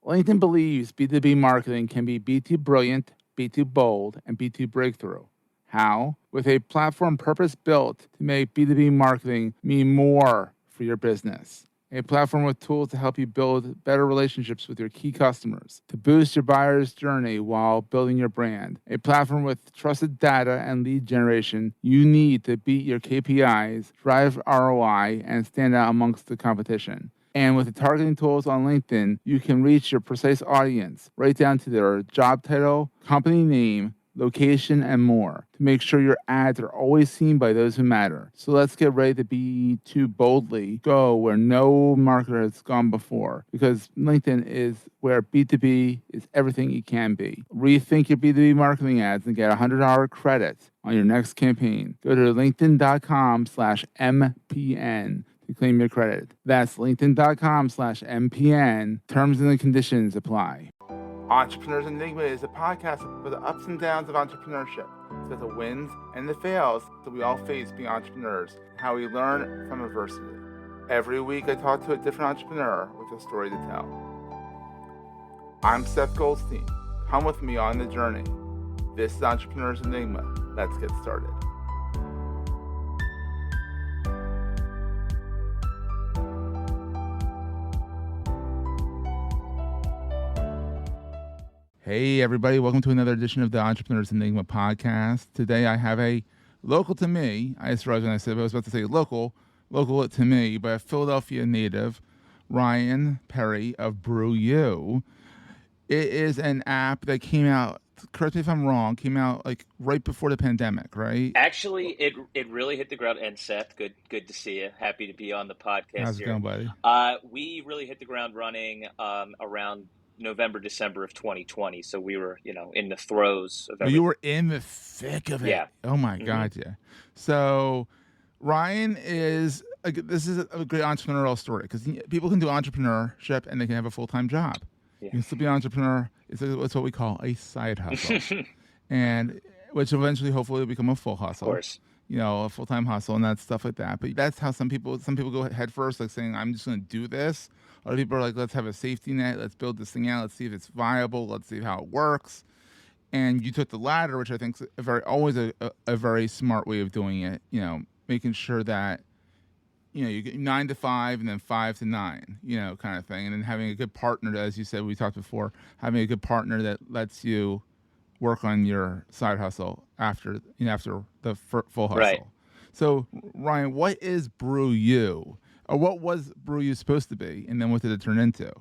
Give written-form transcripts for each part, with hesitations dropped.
LinkedIn believes B2B marketing can be B2 brilliant, B2 bold, and B2 breakthrough. How? With a platform purpose-built to make B2B marketing mean more for your business. A platform with tools to help you build better relationships with your key customers, to boost your buyer's journey while building your brand. A platform with trusted data and lead generation you need to beat your KPIs, drive ROI, and stand out amongst the competition. And with the targeting tools on LinkedIn, you can reach your precise audience right down to their job title, company name, location, and more to make sure your ads are always seen by those who matter. So let's get ready to be too boldly go where no marketer has gone before, because LinkedIn is where B2B is everything it can be. Rethink your B2B marketing ads and get $100 credit on your next campaign. Go to linkedin.com/MPN to claim your credit. That's linkedin.com/MPN. Terms and conditions apply. Entrepreneurs Enigma is a podcast for the ups and downs of entrepreneurship. So the wins and the fails that we all face being entrepreneurs, and how we learn from adversity. Every week I talk to a different entrepreneur with a story to tell. I'm Seth Goldstein. Come with me on the journey. This is Entrepreneurs Enigma. Let's get started. Hey, everybody. Welcome to another edition of the Entrepreneurs Enigma podcast. Today, I have a local to me. I just realized when I said I was about to say local to me, but a Philadelphia native, Ryan Perri of BruYou. It is an app that came out, correct me if I'm wrong, came out like right before the pandemic, right? Actually, it really hit the ground. And Seth, good to see you. Happy to be on the podcast. How's it going, buddy? We really hit the ground running around November, December of 2020. So we were, in the throes of everything. You were in the thick of it. Yeah. Oh my God, yeah. So Ryan this is a great entrepreneurial story because people can do entrepreneurship and they can have a full-time job. Yeah. You can still be an entrepreneur. It's what we call a side hustle, and which eventually, hopefully, will become a full hustle. Of course. A full-time hustle and that stuff like that. But that's how some people go head first, like saying, I'm just going to do this. Other people are like, let's have a safety net. Let's build this thing out. Let's see if it's viable. Let's see how it works. And you took the latter, which I think is always a very smart way of doing it. Making sure that, you get 9 to 5 and then 5 to 9, kind of thing. And then having a good partner, as you said, we talked before, having a good partner that lets you work on your side hustle after the full hustle. Right. So, Ryan, what is BruYou? Or what was BruYou supposed to be, and then what did it turn into?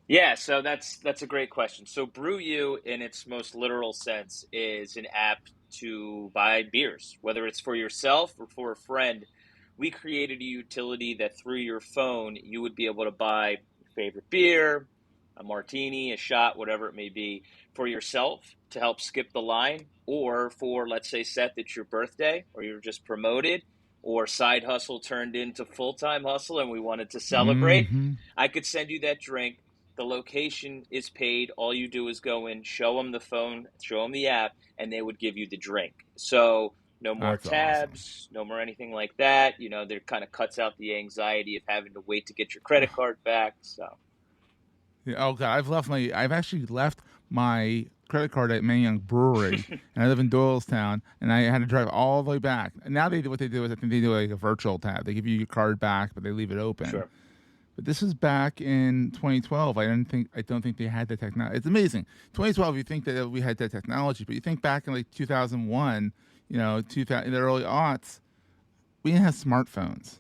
Yeah, so that's a great question. So BruYou, in its most literal sense, is an app to buy beers, whether it's for yourself or for a friend. We created a utility that through your phone, you would be able to buy your favorite beer, a martini, a shot, whatever it may be, for yourself to help skip the line, or for, let's say, Seth, it's your birthday, or you're just promoted, or side hustle turned into full-time hustle and we wanted to celebrate. Mm-hmm. I could send you that drink. The location is paid. All you do is go in, show them the phone, show them the app, and they would give you the drink. So no more tabs, awesome. No more anything like that. There kind of cuts out the anxiety of having to wait to get your credit card back. So, yeah, oh God, I've actually left my credit card at Mangyang Brewery, and I live in Doylestown, and I had to drive all the way back. And now what they do is I think they do like a virtual tab. They give you your card back, but they leave it open. Sure. But this was back in 2012. I don't think they had the technology. It's amazing. 2012, you think that we had that technology, but you think back in like 2001, in the early aughts, we didn't have smartphones.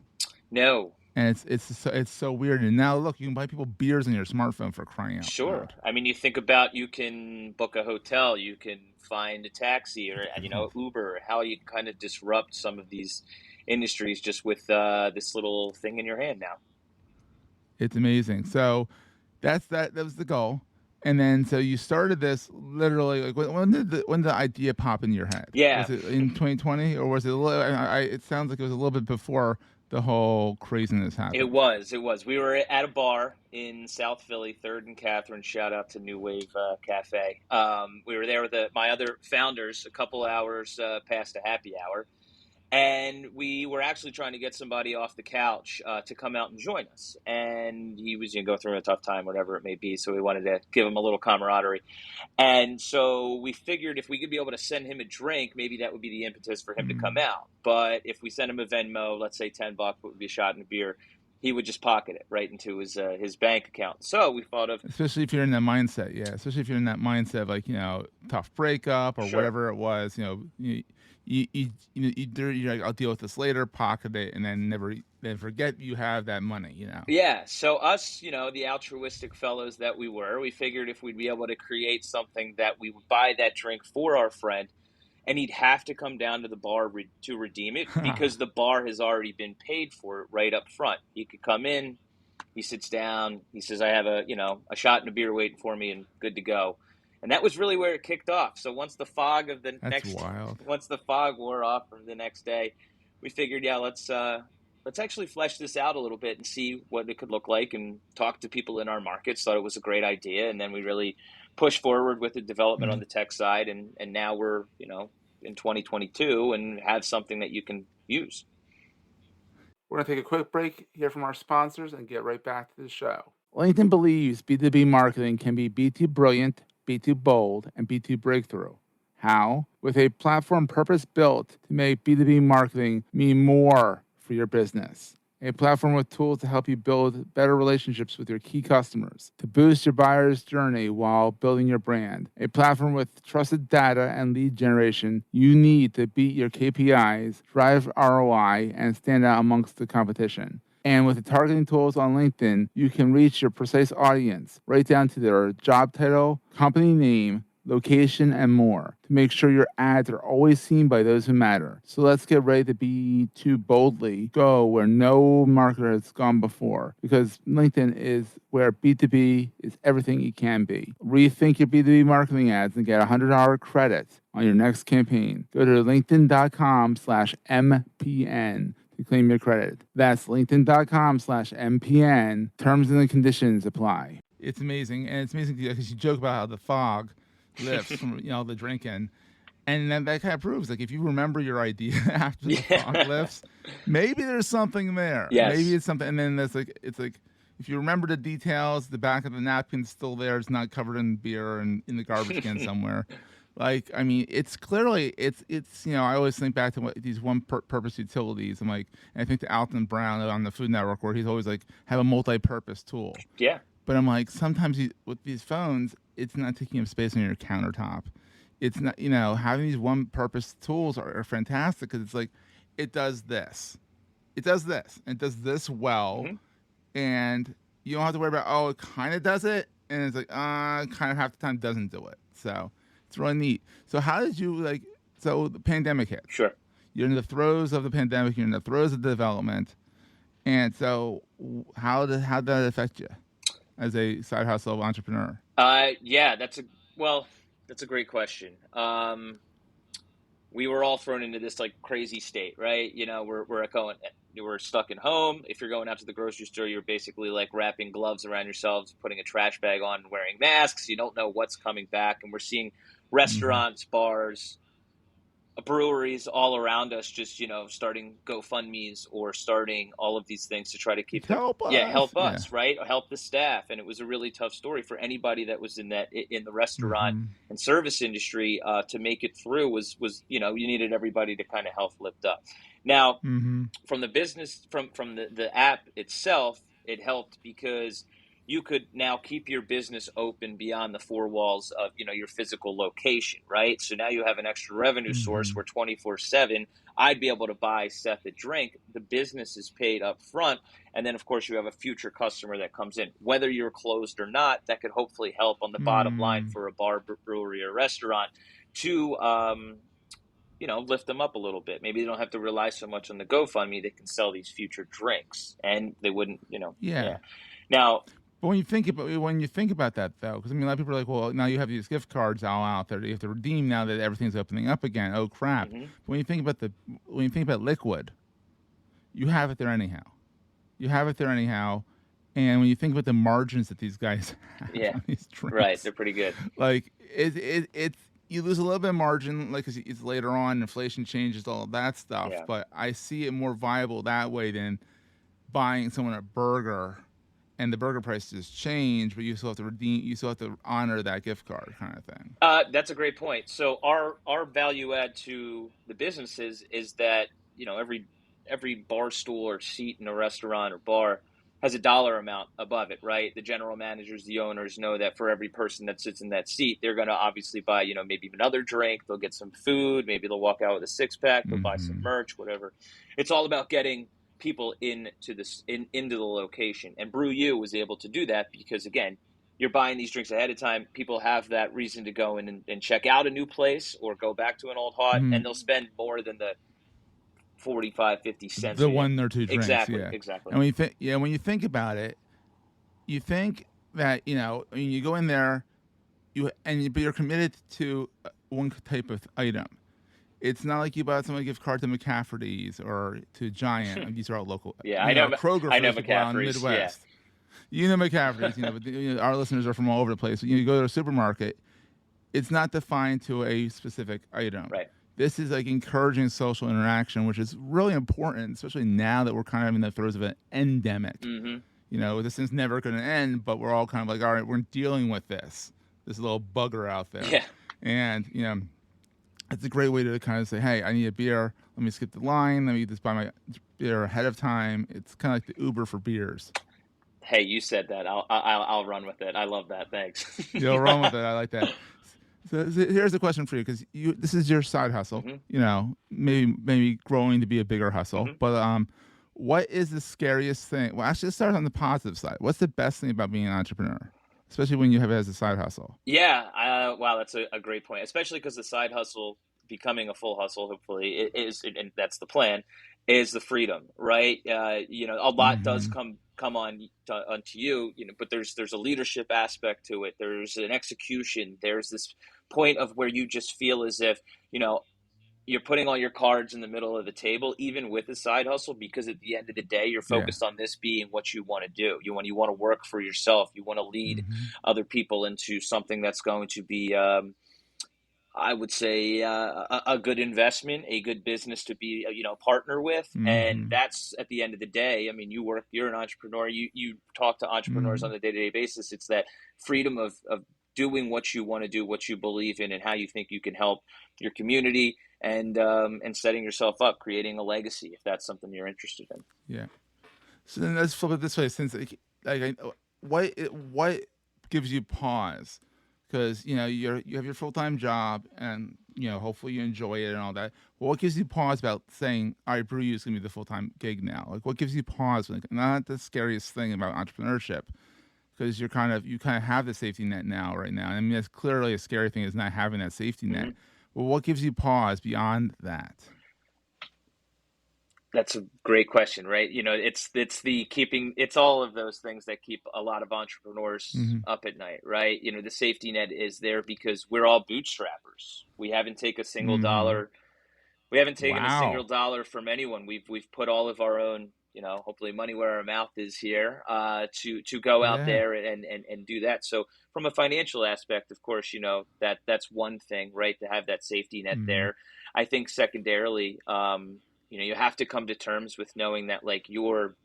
No. And it's so weird. And now look, you can buy people beers on your smartphone for crying out loud. Sure. I mean, you think about, you can book a hotel, you can find a taxi or Uber. How you kind of disrupt some of these industries just with this little thing in your hand now. It's amazing. So that was the goal. And then so you started this literally like when did the idea pop in your head? Yeah. Was it in 2020 or was it it sounds like it was a little bit before the whole craziness happened. It was. We were at a bar in South Philly, 3rd and Catherine. Shout out to New Wave Cafe. We were there with my other founders a couple hours past a happy hour. And we were actually trying to get somebody off the couch to come out and join us. And he was going to go through a tough time, whatever it may be. So we wanted to give him a little camaraderie. And so we figured if we could be able to send him a drink, maybe that would be the impetus for him to come out. But if we send him a Venmo, let's say $10, what would be a shot in a beer, he would just pocket it right into his bank account. So we thought of, especially if you're in that mindset, especially if you're in that mindset of like, tough breakup or Sure. whatever it was, you're like, I'll deal with this later, pocket it, and then forget you have that money. Yeah. So us, the altruistic fellows that we were, we figured if we'd be able to create something that we would buy that drink for our friend, and he'd have to come down to the bar to redeem it because the bar has already been paid for right up front. He could come in, he sits down, he says, I have a shot and a beer waiting for me and good to go. And that was really where it kicked off. So once the fog of the once the fog wore off from the next day, we figured, let's actually flesh this out a little bit and see what it could look like and talk to people in our markets. Thought it was a great idea. And then we really pushed forward with the development on the tech side. And now we're, in 2022 and have something that you can use. We're going to take a quick break, hear from our sponsors, and get right back to the show. LinkedIn believes B2B marketing can be B2 brilliant, B2 bold, and B2 breakthrough. How? With a platform purpose-built to make B2B marketing mean more for your business. A platform with tools to help you build better relationships with your key customers, to boost your buyer's journey while building your brand. A platform with trusted data and lead generation you need to beat your KPIs, drive ROI, and stand out amongst the competition. And with the targeting tools on LinkedIn, you can reach your precise audience, right down to their job title, company name, location, and more to make sure your ads are always seen by those who matter. So let's get ready to B2 boldly go where no marketer has gone before, because LinkedIn is where B2B is everything it can be. Rethink your B2B marketing ads and get $100 credits on your next campaign. Go to linkedin.com/MPN to claim your credit. That's linkedin.com/MPN. Terms and conditions apply. It's amazing. And it's amazing because you joke about how the fog lifts from the drinking, and then that kind of proves, like, if you remember your idea after the fog lifts, maybe there's something there. Yes. Maybe it's something, and then it's like if you remember the details, the back of the napkin's still there, it's not covered in beer and in the garbage can somewhere. Like, I mean, it's clearly it's I always think back to these one-purpose utilities. I'm like, and I think to Alton Brown on the Food Network, where he's always like, have a multi-purpose tool. Yeah. But I'm like, sometimes with these phones, it's not taking up space on your countertop. It's not, having these one-purpose tools are fantastic because it's like, it does this. It does this. And it does this well. Mm-hmm. And you don't have to worry about, it kind of does it. And it's like, kind of half the time doesn't do it. So it's really neat. So how did you, so the pandemic hit. Sure. You're in the throes of the pandemic. You're in the throes of the development. And so how did that affect you as a side hustle entrepreneur? Yeah, that's a great question. We were all thrown into this crazy state, right? We're stuck at home. If you're going out to the grocery store, you're basically wrapping gloves around yourselves, putting a trash bag on, wearing masks. You don't know what's coming back. And we're seeing restaurants, bars, breweries all around us just starting GoFundMe's or starting all of these things to try to keep help us, right, or help the staff. And it was a really tough story for anybody that was in the restaurant and service industry. To make it through was you needed everybody to kind of help lift up. Now from the business, from the app itself, it helped because you could now keep your business open beyond the four walls of, your physical location, right? So now you have an extra revenue source where 24/7, I'd be able to buy Seth a drink. The business is paid up front. And then, of course, you have a future customer that comes in. Whether you're closed or not, that could hopefully help on the bottom line for a bar, brewery, or restaurant to, lift them up a little bit. Maybe they don't have to rely so much on the GoFundMe. They can sell these future drinks, and they wouldn't, Yeah. Now, but when you think about that, though, because a lot of people are like, well, now you have these gift cards all out there that you have to redeem now that everything's opening up again. Oh crap! But when you think about liquid, you have it there anyhow. And when you think about the margins that these guys have on these drinks, right, they're pretty good. It's you lose a little bit of margin, like, 'cause it's later on, inflation changes all of that stuff. Yeah. But I see it more viable that way than buying someone a burger, and the burger prices change, but you still have to redeem, you still have to honor that gift card kind of thing. That's a great point. So our value add to the businesses is that, you know, every bar stool or seat in a restaurant or bar has a dollar amount above it, right? The general managers, the owners know that for every person that sits in that seat, they're going to obviously buy, you know, maybe another drink, they'll get some food, maybe they'll walk out with a six pack, they'll buy some Mm-hmm. merch, whatever. It's all about getting people into the location. And BruYou was able to do that because, again, you're buying these drinks ahead of time. People have that reason to go in and check out a new place or go back to an old hot, Mm-hmm. and they'll spend more than the 45-50 cents. The one or two drinks, Exactly, yeah. exactly. And when you think about it, you think that, you know, when you go in there, but you're committed to one type of item. It's not like you buy someone a gift card to McCafferty's or to Giant. These are all local. Yeah, You know, Kroger I for know those people out in the McCaffrey's. Yeah, Midwest. You know McCafferty's. You know, but our listeners are from all over the place. You go to a supermarket. It's not defined to a specific item. right. This is like encouraging social interaction, which is really important, especially now that we're kind of in the throes of an endemic. Mm-hmm. You know, this thing's never going to end, but we're all kind of like, all right, we're dealing with this little bugger out there. Yeah. And, you know, it's a great way to kind of say, hey, I need a beer. Let me skip the line. Let me just buy my beer ahead of time. It's kind of like the Uber for beers. Hey, you said that. I'll run with it. I love that. Thanks. You'll run with it. I like that. So here's a question for you, because this is your side hustle. Mm-hmm. You know, maybe growing to be a bigger hustle. Mm-hmm. But what is the scariest thing? Well, actually, let's start on the positive side. What's the best thing about being an entrepreneur, especially when you have it as a side hustle? Yeah. Wow, that's a great point. Especially because the side hustle becoming a full hustle, hopefully, it is, and that's the plan, is the freedom, right? You know, a lot does Mm-hmm. come onto you, you know, but there's a leadership aspect to it. There's an execution. There's this point of where you just feel as if, you know, you're putting all your cards in the middle of the table, even with a side hustle, because at the end of the day, you're Yeah. focused on this being what you want to do. You want to work for yourself. You want to lead Mm-hmm. other people into something that's going to be, I would say, a good investment, a good business to be, you know, partner with. And Mm-hmm. that's at the end of the day. I mean, you're an entrepreneur. You talk to entrepreneurs Mm-hmm. on a day-to-day basis. It's that freedom of doing what you want to do, what you believe in, and how you think you can help your community, and setting yourself up, creating a legacy, if that's something you're interested in. Yeah. So then let's flip it this way. Since what gives you pause? Because you know you have your full-time job, and you know hopefully you enjoy it and all that. But what gives you pause about saying, all right, BruYou is going to be the full-time gig now? Like, what gives you pause? Like, not the scariest thing about entrepreneurship, because you kind of have the safety net right now. I mean, that's clearly a scary thing, is not having that safety net. Mm-hmm. Well, what gives you pause beyond that? That's a great question, right? You know, it's all of those things that keep a lot of entrepreneurs Mm-hmm. up at night, right? You know, the safety net is there because we're all bootstrappers. We haven't taken a single Mm-hmm. dollar. We haven't taken a single Wow. dollar from anyone. We've put all of our own, you know, hopefully money where our mouth is here, to go out Yeah. there and do that. So from a financial aspect, of course, you know, that's one thing, right? To have that safety net Mm-hmm. there. I think secondarily, you know, you have to come to terms with knowing that, like, you're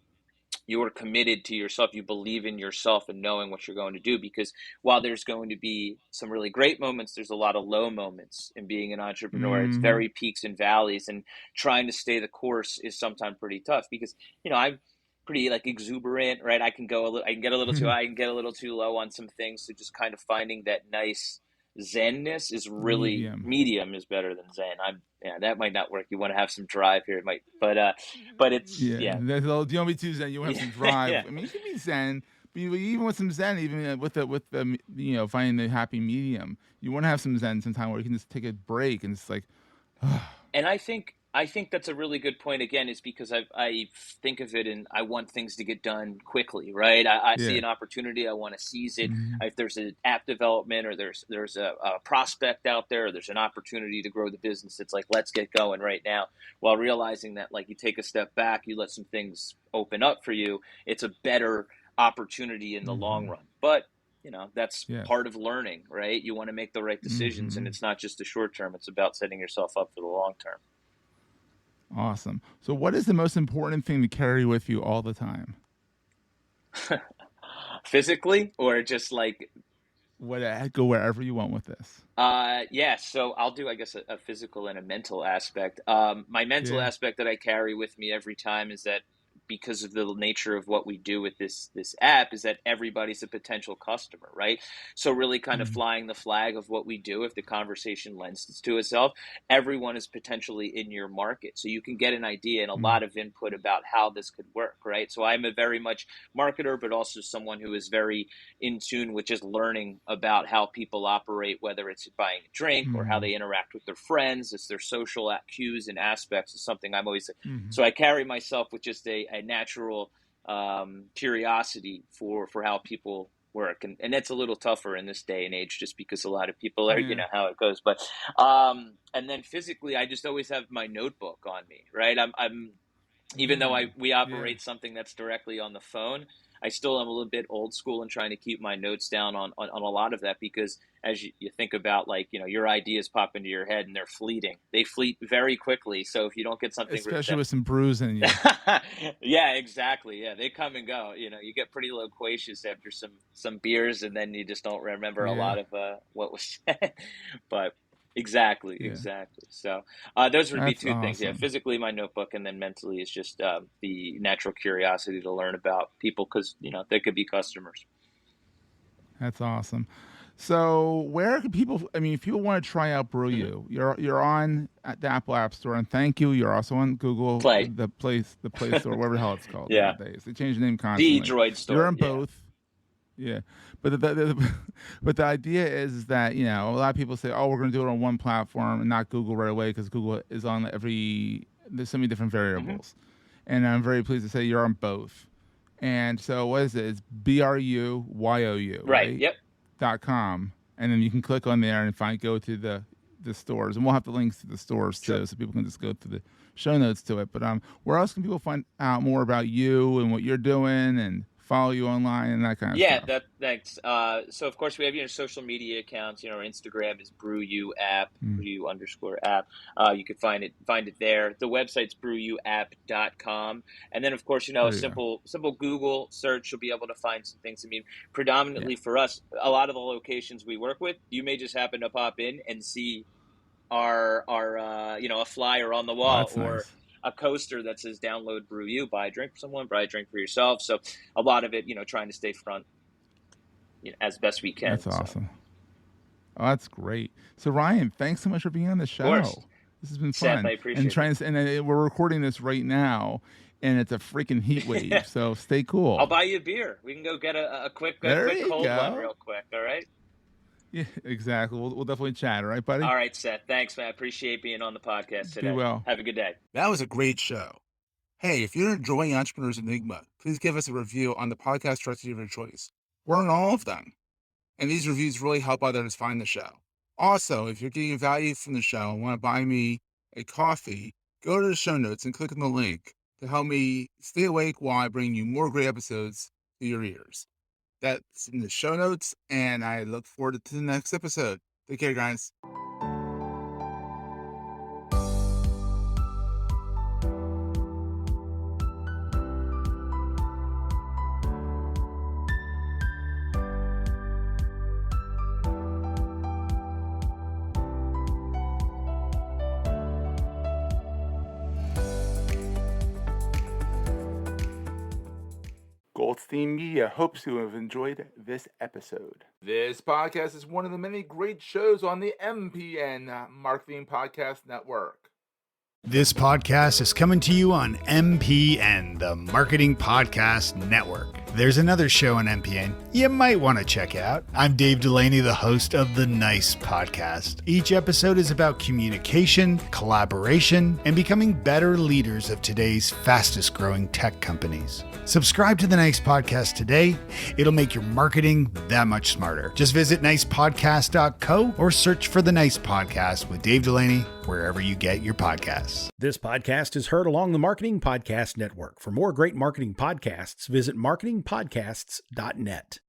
committed to yourself. You believe in yourself and knowing what you're going to do, because while there's going to be some really great moments, there's a lot of low moments in being an entrepreneur. It's Mm-hmm. very peaks and valleys, and trying to stay the course is sometimes pretty tough because, you know, I'm pretty, like, exuberant, right? I can get a little too high, I can get a little too low on some things. So just kind of finding that nice zenness is really, Medium. medium is better than zen. Yeah, that might not work. You want to have some drive here. It might, but it's, Yeah, yeah. you don't be too zen. You want to have some drive. Yeah. I mean, you can be zen, but even with some zen, even with the you know, finding the happy medium, you want to have some zen sometime where you can just take a break and it's like, And I think that's a really good point. Again, is because I think of it, and I want things to get done quickly, right? I see yeah. an opportunity, I want to seize it. Mm-hmm. If there's an app development, or there's a prospect out there, or there's an opportunity to grow the business, it's like, let's get going right now. While realizing that, like, you take a step back, you let some things open up for you, it's a better opportunity in the long Mm-hmm. run. But that's Yes. part of learning, right? You want to make the right decisions, and it's not just the short term. It's about setting yourself up for the long term. Awesome. So what is the most important thing to carry with you all the time? Physically, or just like Go wherever you want with this. yeah, so I'll do, I guess, a physical and a mental aspect. My mental Yeah. aspect that I carry with me every time is that, because of the nature of what we do with this app, is that everybody's a potential customer, right? So really kind of Mhm. flying the flag of what we do, if the conversation lends to itself, everyone is potentially in your market. So you can get an idea and a Mm. lot of input about how this could work, right? So I'm a very much marketer, but also someone who is very in tune with just learning about how people operate, whether it's buying a drink or how Mhm. they interact with their friends. It's their social cues and aspects is something I'm always. Mhm. So I carry myself with just a natural curiosity for how people work, and it's a little tougher in this day and age, just because a lot of people are, Yeah. how it goes. But and then physically, I just always have my notebook on me, right? I'm even though we Yeah. operate something that's directly on the phone, I still am a little bit old school in trying to keep my notes down on a lot of that, because as you think about, like, your ideas pop into your head and they're fleeting. They fleet very quickly. So if you don't get something Especially that with some brews in you. yeah, exactly. Yeah, they come and go. You get pretty loquacious after some beers, and then you just don't remember a Yeah. lot of what was said. But Yeah. exactly. So those would be That's two things. Yeah, awesome. physically my notebook, and then mentally is just the natural curiosity to learn about people, because they could be customers. That's awesome. So where can people? I mean, if people want to try out Hmm. BruYou, you're on at the Apple App Store, and thank you. You're also on Google, Play. the Play Store, whatever the hell it's called Yeah, nowadays. They change the name the constantly. Droid You're store. on Yeah. both. Yeah, but but the idea is that a lot of people say, oh, we're going to do it on one platform and not Google right away because Google is on every. There's so many different Hmm. variables, and I'm very pleased to say you're on both. And so what is it? It's BruYou, Right. right? Yep. .com, and then you can click on there and go to the stores, and we'll have the links to the stores Sure. too, so people can just go to the show notes to it. But where else can people find out more about you and what you're doing and follow you online and that kind of Yeah, stuff? thanks. So of course we have social media accounts. Our Instagram is BruYou app, Mm. BruYou underscore app. You could find it there. The website's BruYouApp.com. And then of course, a There you go. simple Google search, you'll be able to find some things. I mean, Yeah. predominantly for us, a lot of the locations we work with, you may just happen to pop in and see our a flyer on the Oh, wall, that's or nice. a coaster that says download BruYou, buy a drink for someone, buy a drink for yourself. So a lot of it, trying to stay front, as best we can. That's So of awesome. Oh, that's great. So Ryan, thanks so much for being on the course, show. This has been Seth, I fun. And appreciate it. we're recording this right now, and it's a freaking heat wave. So stay I'll cool. buy you a beer. We can go get a There quick you cold one go. real quick. All right. Yeah, exactly. We'll definitely chat. All right, buddy. All right, Seth. Thanks, man. I appreciate being on the podcast Be today. well. Have a good day. That was a great show. Hey, if you're enjoying Entrepreneurs Enigma, please give us a review on the podcast directory of your choice. We're on all of them, and these reviews really help others find the show. Also, if you're getting value from the show and want to buy me a coffee, go to the show notes and click on the link to help me stay awake while I bring you more great episodes to your ears. That's in the show notes, and I look forward to the next episode. Take care, guys. Goldstein Media hopes you have enjoyed this episode. This podcast is one of the many great shows on the MPN Marketing Podcast Network. This podcast is coming to you on MPN, the Marketing Podcast Network. There's another show on MPN you might want to check out. I'm Dave Delaney, the host of the Nice Podcast. Each episode is about communication, collaboration, and becoming better leaders of today's fastest growing tech companies. Subscribe to the Nice Podcast today. It'll make your marketing that much smarter. Just visit nicepodcast.co or search for the Nice Podcast with Dave Delaney wherever you get your podcasts. This podcast is heard along the Marketing Podcast Network. For more great marketing podcasts, visit marketingpodcasts.net.